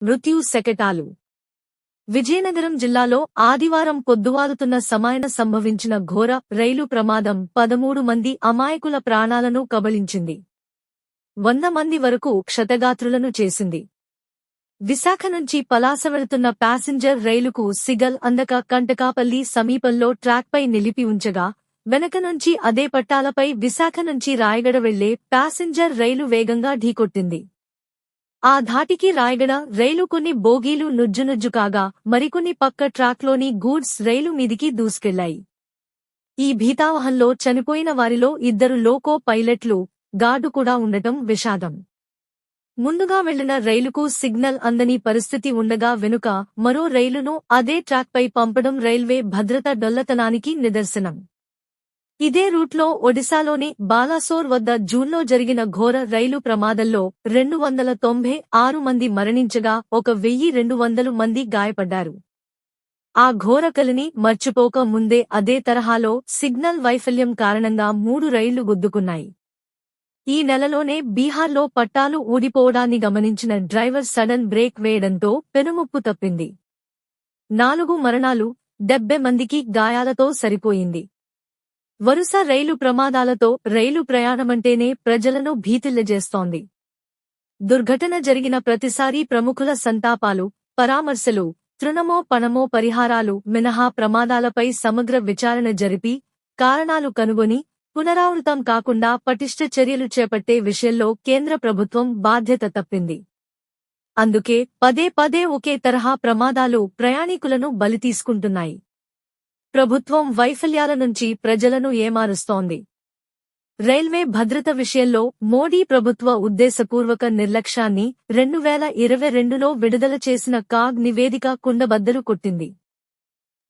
మృత్యు శకటాలు. విజయనగరం జిల్లాలో ఆదివారం పొద్దువాలుతున్న సమయాన సంభవించిన ఘోర రైలు ప్రమాదం 13 మంది అమాయకుల ప్రాణాలను కబళించింది. 100 మంది వరకు క్షతగాత్రులను చేసింది. విశాఖ నుంచి పలాస వెళుతున్న ప్యాసింజర్ రైలుకు సిగల్ అందక కంటకాపల్లి సమీపంలో ట్రాక్పై నిలిపి ఉంచగా, వెనక నుంచి అదే పట్టాలపై విశాఖ నుంచి రాయగడ వెళ్లే ప్యాసింజర్ రైలు వేగంగా ఢీకొట్టింది. ఆ ధాటికి రాయగడ రైలు కొన్ని బోగీలు నుజ్జునుజ్జు కాగా, మరికొన్ని పక్క ట్రాక్లోని గూడ్స్ రైలు మీదికి దూసుకెళ్లాయి. ఈ భీతావహంలో చనిపోయిన వారిలో 2 లోకో పైలట్లు, గార్డు కూడా ఉండటం విషాదం. ముందుగా వెళ్లిన రైలుకు సిగ్నల్ అందని పరిస్థితి ఉండగా వెనుక మరో రైలును అదే ట్రాక్పై పంపడం రైల్వే భద్రత డొల్లతనానికి నిదర్శనం. ఇదే రూట్లో ఒడిశాలోని బాలాసోర్ వద్ద జూన్లో జరిగిన ఘోర రైలు ప్రమాదంలో 296 మంది మరణించగా 1200 మంది గాయపడ్డారు. ఆ ఘోర కలిని మర్చిపోక ముందే అదే తరహాలో సిగ్నల్ వైఫల్యం కారణంగా 3 రైళ్లు గుద్దుకున్నాయి. ఈ నెలలోనే బీహార్లో పట్టాలు ఊడిపోవడాన్ని గమనించిన డ్రైవర్ సడన్ బ్రేక్ వేయడంతో పెనుముప్పు తప్పింది. 4 మరణాలు, 70 మందికి గాయాలతో సరిపోయింది. వరుస రైలు ప్రమాదాలతో రైలు ప్రయాణమంటేనే ప్రజలను భీతిల్లజేస్తోంది. దుర్ఘటన జరిగిన ప్రతిసారీ ప్రముఖుల సంతాపాలు, పరామర్శలు, తృణమో పణమో పరిహారాలు మినహా ప్రమాదాలపై సమగ్ర విచారణ జరిపి, కారణాలు కనుగొని, పునరావృతం కాకుండా పటిష్ట చర్యలు చేపట్టే విషయంలో కేంద్ర ప్రభుత్వం బాధ్యత తప్పింది. అందుకే పదే పదే ఒకే తరహా ప్రమాదాలు ప్రయాణికులను బలితీసుకుంటున్నాయి. ప్రభుత్వం వైఫల్యాల నుంచి ప్రజలను ఏమారుస్తోంది. రైల్వే భద్రత విషయంలో మోడీ ప్రభుత్వ ఉద్దేశపూర్వక నిర్లక్ష్యాన్ని 2022లో విడుదల చేసిన కాగ్ నివేదిక కుండబద్దలు కొట్టింది.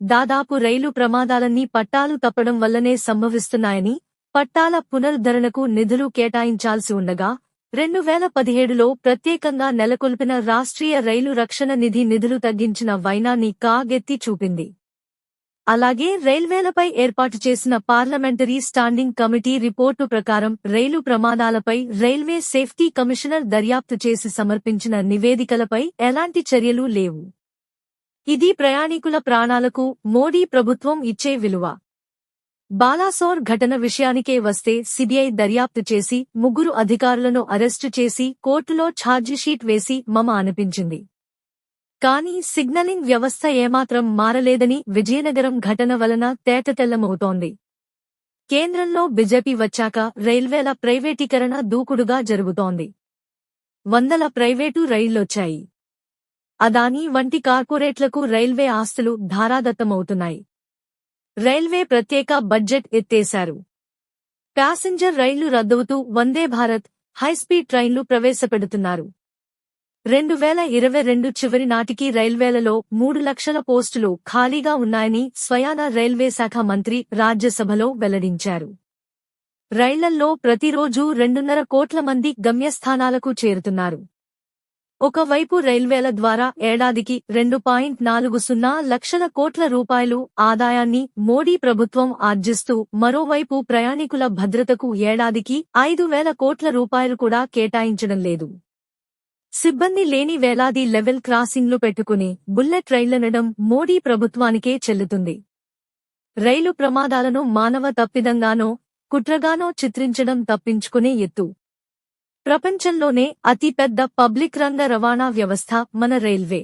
దాదాపు రైలు ప్రమాదాలన్నీ పట్టాలు తప్పడం వల్లనే సంభవిస్తున్నాయని, పట్టాల పునరుద్ధరణకు నిధులు కేటాయించాల్సి ఉండగా, 2017లో ప్రత్యేకంగా నెలకొల్పిన రాష్ట్రీయ రైలు రక్షణ నిధి నిధులు తగ్గించిన వైనాన్ని కాగ్ ఎత్తి చూపింది. అలాగే రైల్వేలపై ఏర్పాటు చేసిన పార్లమెంటరీ స్టాండింగ్ కమిటీ రిపోర్టు ప్రకారం రైలు ప్రమాదాలపై రైల్వే సేఫ్టీ కమిషనర్ దర్యాప్తు చేసి సమర్పించిన నివేదికలపై ఎలాంటి చర్యలు లేవు. ఇది ప్రయాణికుల ప్రాణాలకు మోడీ ప్రభుత్వం ఇచ్చే విలువ. బాలాసోర్ ఘటన విషయానికే వస్తే సిబిఐ దర్యాప్తు చేసి 3 అధికారులను అరెస్టు చేసి కోర్టులో ఛార్జిషీట్ వేసి మమ అనిపించింది. కానీ సిగ్నలింగ్ వ్యవస్థ ఏమాత్రం మారలేదని విజయనగరం ఘటన వలన తేటతెల్లమవుతోంది. కేంద్రంలో బీజేపీ వచ్చాక రైల్వేల ప్రైవేటీకరణ దూకుడుగా జరుగుతోంది. 100 ప్రైవేటు రైళ్లొచ్చాయి. అదానీ వంటి కార్పొరేట్లకు రైల్వే ఆస్తులు ధారాదత్తమవుతున్నాయి. రైల్వే ప్రత్యేక బడ్జెట్ ఎత్తేశారు. ప్యాసింజర్ రైళ్లు రద్దవుతూ వందే భారత్, హైస్పీడ్ ట్రైన్లు ప్రవేశపెడుతున్నారు. 2022 చివరి నాటికి రైల్వేలలో 3 లక్షల పోస్టులు ఖాళీగా ఉన్నాయని స్వయాన రైల్వే శాఖ మంత్రి రాజ్యసభలో వెల్లడించారు. రైళ్లల్లో ప్రతిరోజూ 2.5 కోట్ల మంది గమ్యస్థానాలకు చేరుతున్నారు. ఒకవైపు రైల్వేల ద్వారా ఏడాదికి 2.40 లక్షల కోట్ల రూపాయలు ఆదాయాన్ని మోడీ ప్రభుత్వం ఆర్జిస్తూ, మరోవైపు ప్రయాణికుల భద్రతకు ఏడాదికి 5,000 కోట్ల రూపాయలు కూడా కేటాయించడం లేదు. సిబ్బంది లేని వేలాది లెవెల్ క్రాసింగ్లు పెట్టుకుని బుల్లెట్ రైళ్లనడం మోడీ ప్రభుత్వానికే చెల్లుతుంది. రైలు ప్రమాదాలను మానవ తప్పిదంగానో, కుట్రగానో చిత్రించడం తప్పించుకునే ఎత్తు. ప్రపంచంలోనే అతిపెద్ద పబ్లిక్ రంగ రవాణా వ్యవస్థ మన రైల్వే.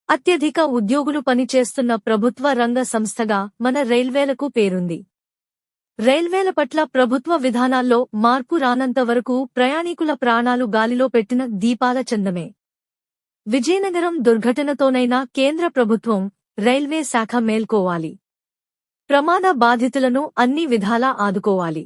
అత్యధిక ఉద్యోగులు పనిచేస్తున్న ప్రభుత్వ రంగ సంస్థగా మన రైల్వేలకు పేరుంది. రైల్వేల పట్ల ప్రభుత్వ విధానాల్లో మార్పు రానంత వరకు ప్రయాణికుల ప్రాణాలు గాలిలో పెట్టిన దీపాల చందమే. విజయనగరం దుర్ఘటనతోనైనా కేంద్ర ప్రభుత్వం, రైల్వే శాఖ మేల్కోవాలి. ప్రమాద బాధితులను అన్ని విధాలా ఆదుకోవాలి.